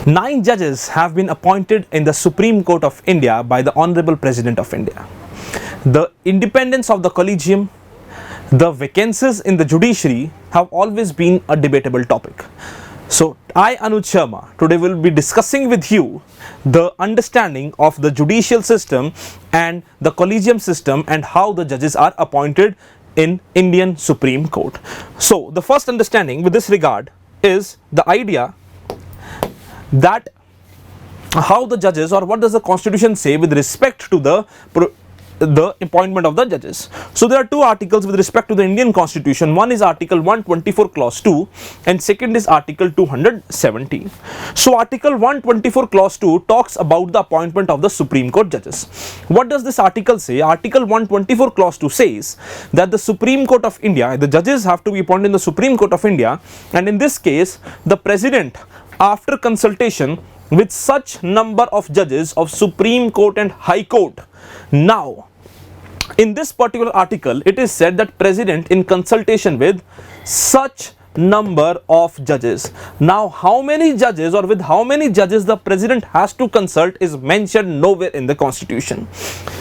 9 judges have been appointed in the Supreme Court of India by the Honorable President of India. The independence of the Collegium, the vacancies in the judiciary have always been a debatable topic. So, I, Anuj Sharma, today will be discussing with you the understanding of the judicial system and the collegium system and how the judges are appointed in Indian Supreme Court. So, the first understanding with this regard is the idea that how the judges, or what does the constitution say with respect to the appointment of the judges. So there are two articles with respect to the Indian constitution. One is article 124 clause 2 and second is article 217. So article 124 clause 2 talks about the appointment of the Supreme Court judges. What does this article say? Article 124 clause 2 says that the Supreme Court of India, the judges have to be appointed in the Supreme Court of India, and in this case the President, after consultation with such number of judges of Supreme Court and High Court. Now, in this particular article, it is said that President in consultation with such number of judges. Now, how many judges or with how many judges the President has to consult is mentioned nowhere in the Constitution.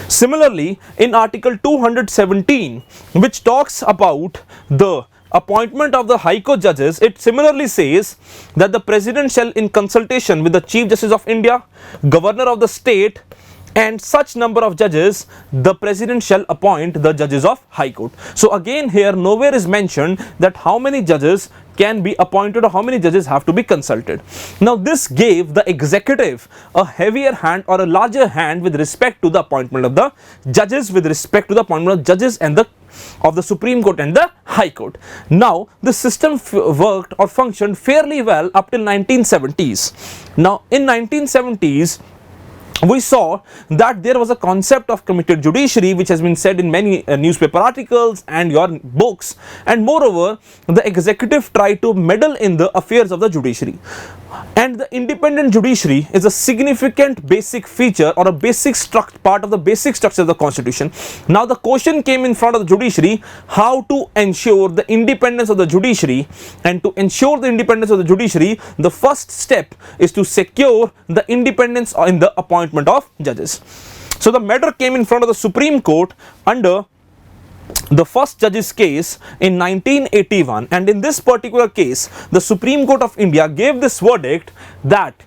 Similarly, in Article 217, which talks about the appointment of the High Court judges, it similarly says that the President shall, in consultation with the Chief Justice of India, Governor of the state, and such number of judges, the President shall appoint the judges of High Court. So again here nowhere is mentioned that how many judges can be appointed or how many judges have to be consulted. Now this gave the executive a heavier hand or a larger hand with respect to the appointment of the judges, with respect to the appointment of judges and of the Supreme Court and the High Court. Now the system worked or functioned fairly well up till 1970s. Now in 1970s we saw that there was a concept of committed judiciary which has been said in many newspaper articles and your books, and moreover the executive tried to meddle in the affairs of the judiciary, and the independent judiciary is a significant basic feature or a basic part of the basic structure of the constitution. Now the question came in front of the judiciary how to ensure the independence of the judiciary, and to ensure the independence of the judiciary the first step is to secure the independence in the appointment of judges. So the matter came in front of the Supreme Court under the first judge's case in 1981, and in this particular case the Supreme Court of India gave this verdict that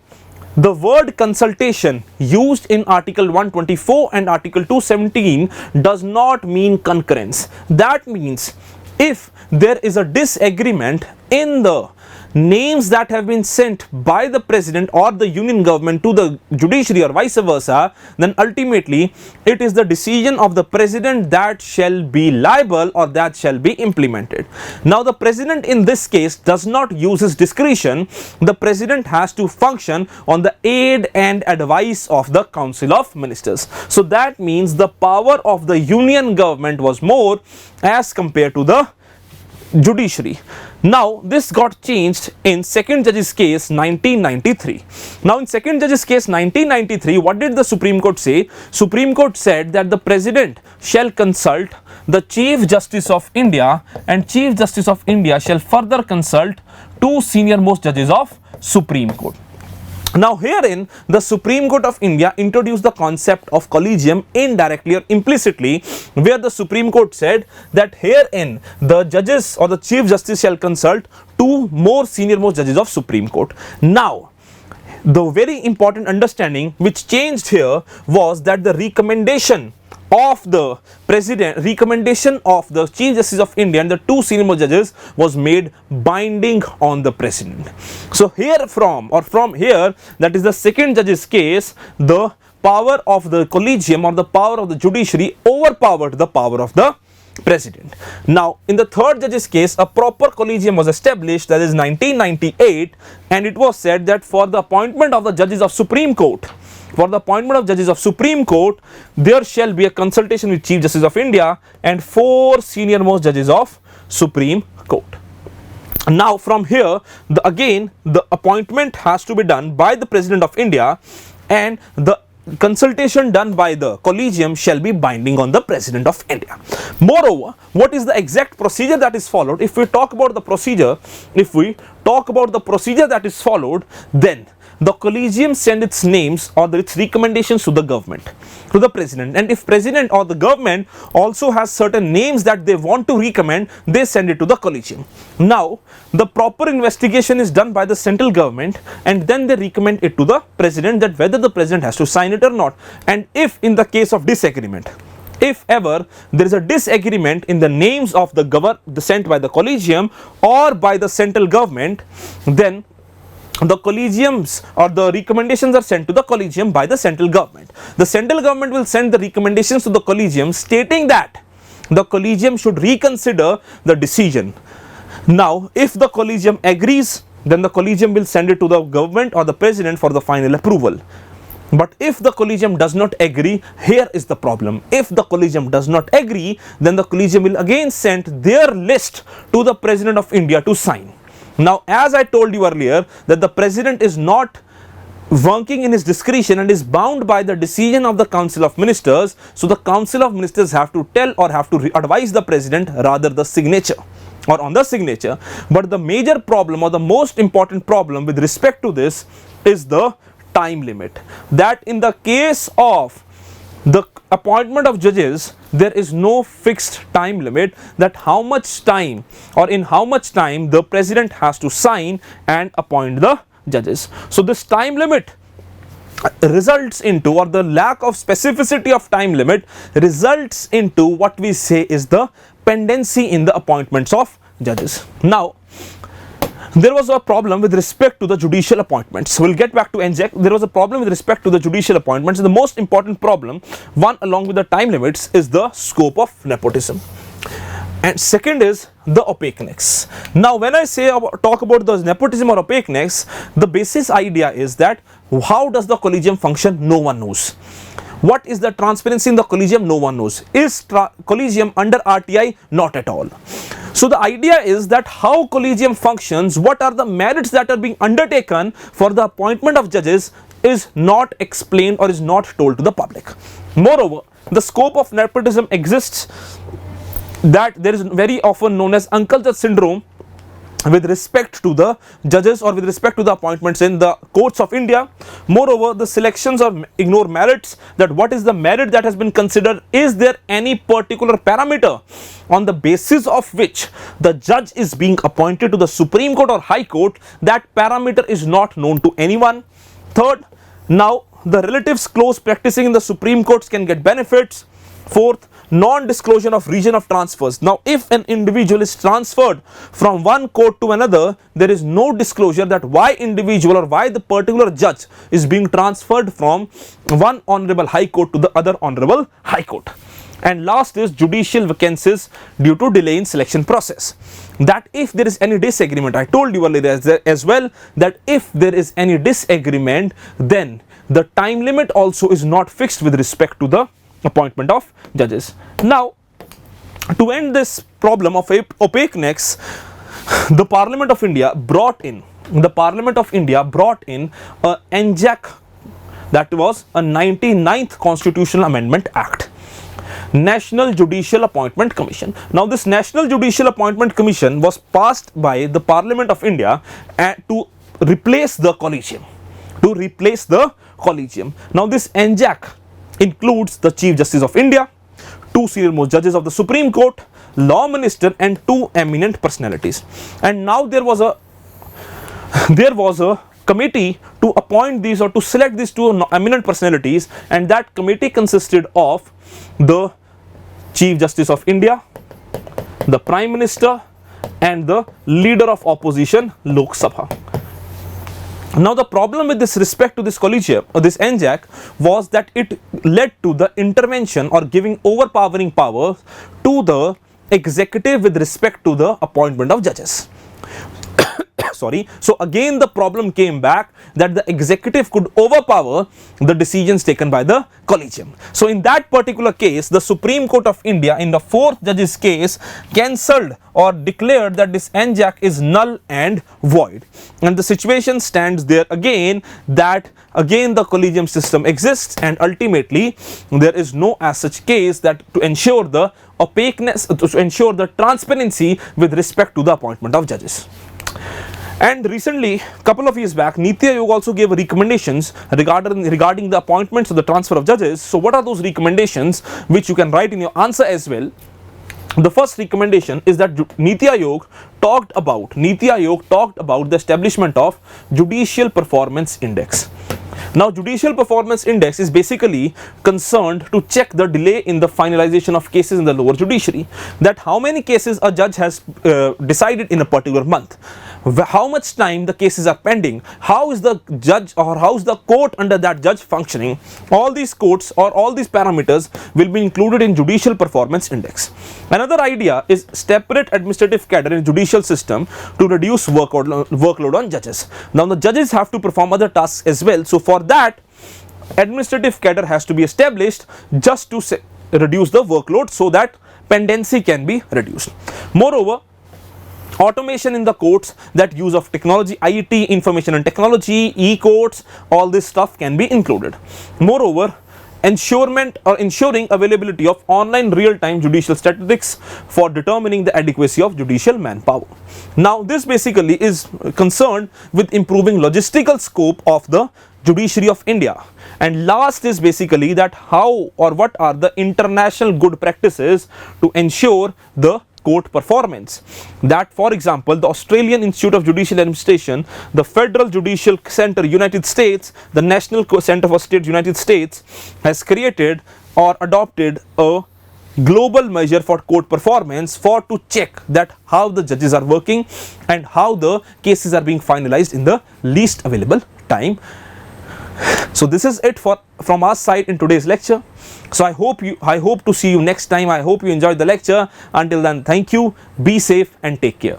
the word consultation used in Article 124 and Article 217 does not mean concurrence. That means if there is a disagreement in the names that have been sent by the President or the Union government to the judiciary or vice versa, then ultimately it is the decision of the President that shall be liable or that shall be implemented. Now the President in this case does not use his discretion. The President has to function on the aid and advice of the Council of Ministers. So that means the power of the Union government was more as compared to the judiciary. Now this got changed in second judge's case 1993. Now in second judge's case 1993, what did the Supreme Court say? Supreme Court said that the President shall consult the Chief Justice of India, and Chief Justice of India shall further consult two senior most judges of Supreme Court. Now herein the Supreme Court of India introduced the concept of collegium indirectly or implicitly, where the Supreme Court said that herein the judges or the Chief Justice shall consult two more senior most judges of Supreme Court. Now the very important understanding which changed here was that the recommendation of the President, recommendation of the Chief Justice of India and the two senior most judges was made binding on the President. So from here, that is the second judge's case, the power of the collegium or the power of the judiciary overpowered the power of the President. Now in the third judge's case a proper collegium was established, that is 1998, and it was said that for the appointment of the judges of Supreme Court, there shall be a consultation with Chief Justice of India and four senior most judges of Supreme Court. Now from here again the appointment has to be done by the President of India, and the consultation done by the collegium shall be binding on the President of India. Moreover, what is the exact procedure that is followed? If we talk about the procedure that is followed, then the collegium send its names or its recommendations to the government, to the president, and if president or the government also has certain names that they want to recommend, they send it to the collegium. Now the proper investigation is done by the central government, and then they recommend it to the president that whether the president has to sign it or not. And if in the case of disagreement, if ever there is a disagreement in the names of the sent by the collegium or by the central government, then the collegiums or the recommendations are sent to the collegium by the central government. The central government will send the recommendations to the collegium stating that the collegium should reconsider the decision. Now if the collegium agrees, then the collegium will send it to the government or the president for the final approval. But if the collegium does not agree, here is the problem. If the collegium does not agree, then the collegium will again send their list to the President of India to sign. Now, as I told you earlier, that the President is not working in his discretion and is bound by the decision of the Council of Ministers. So the Council of Ministers have to tell or have to advise the President rather the signature or on the signature. But the major problem or the most important problem with respect to this is the time limit, that in the case of the appointment of judges, there is no fixed time limit, that how much time or in how much time the president has to sign and appoint the judges. So this time limit results into, or the lack of specificity of time limit results into what we say is the pendency in the appointments of judges. Now there was a problem with respect to the judicial appointments. We'll get back to NJAC. There was a problem with respect to the judicial appointments. The most important problem, one along with the time limits, is the scope of nepotism. And second is the opaqueness. Now when I talk about the nepotism or opaqueness, the basis idea is that how does the collegium function? No one knows. What is the transparency in the collegium? No one knows. Is collegium under RTI? Not at all. So the idea is that how collegium functions, what are the merits that are being undertaken for the appointment of judges is not explained or is not told to the public. Moreover, the scope of nepotism exists, that there is very often known as Uncle Judge syndrome with respect to the judges or with respect to the appointments in the courts of India. Moreover, the selections or ignore merits, that what is the merit that has been considered, is there any particular parameter on the basis of which the judge is being appointed to the Supreme Court or High Court, that parameter is not known to anyone. Third, now the relatives close practicing in the Supreme Courts can get benefits. Fourth, non-disclosure of region of transfers. Now if an individual is transferred from one court to another, there is no disclosure that why individual or why the particular judge is being transferred from one honorable high court to the other honorable high court. And last is judicial vacancies due to delay in selection process, that if there is any disagreement, I told you earlier as well, that if there is any disagreement, then the time limit also is not fixed with respect to the appointment of judges. Now to end this problem of opaqueness, the Parliament of India brought in a NJAC, that was a 99th Constitutional Amendment Act, National Judicial Appointment Commission. Now this National Judicial Appointment Commission was passed by the Parliament of India to replace the collegium. Now this NJAC includes the Chief Justice of India, 2 senior most judges of the Supreme Court, Law Minister, and 2 eminent personalities. And now there was a committee to appoint these or to select these 2 eminent personalities, and that committee consisted of the Chief Justice of India, the Prime Minister, and the Leader of Opposition, Lok Sabha. Now the problem with this respect to this collegium or this NJAC was that it led to the intervention or giving overpowering power to the executive with respect to the appointment of judges. So again the problem came back that the executive could overpower the decisions taken by the collegium. So in that particular case, the Supreme Court of India in the 4th judge's case cancelled or declared that this NJAC is null and void. And the situation stands there again, that again the collegium system exists, and ultimately there is no as such case that to ensure the opaqueness, to ensure the transparency with respect to the appointment of judges. And recently, couple of years back, Nithyayog also gave recommendations regarding the appointments or the transfer of judges. So what are those recommendations, which you can write in your answer as well? The first recommendation is that Nithyayog talked about the establishment of Judicial Performance Index. Now, Judicial Performance Index is basically concerned to check the delay in the finalization of cases in the lower judiciary, that how many cases a judge has decided in a particular month, how much time the cases are pending, how is the judge or how is the court under that judge functioning. All these courts or all these parameters will be included in Judicial Performance Index. Another idea is separate administrative cadre in judicial system to reduce workload on judges. Now, the judges have to perform other tasks as well. So for that, administrative cadre has to be established just to reduce the workload, so that pendency can be reduced. Moreover, automation in the courts, that use of technology, IT, information and technology, e-courts, all this stuff can be included. Moreover, ensuring availability of online real-time judicial statistics for determining the adequacy of judicial manpower. Now, this basically is concerned with improving logistical scope of the judiciary of India. And last is basically that how or what are the international good practices to ensure the court performance. That, for example, the Australian Institute of Judicial Administration, the Federal Judicial Center United States, the National Center for State United States has created or adopted a global measure for court performance to check that how the judges are working and how the cases are being finalized in the least available time. So this is it from our side in today's lecture. So I hope to see you next time. I hope you enjoyed the lecture. Until then, thank you, be safe and take care.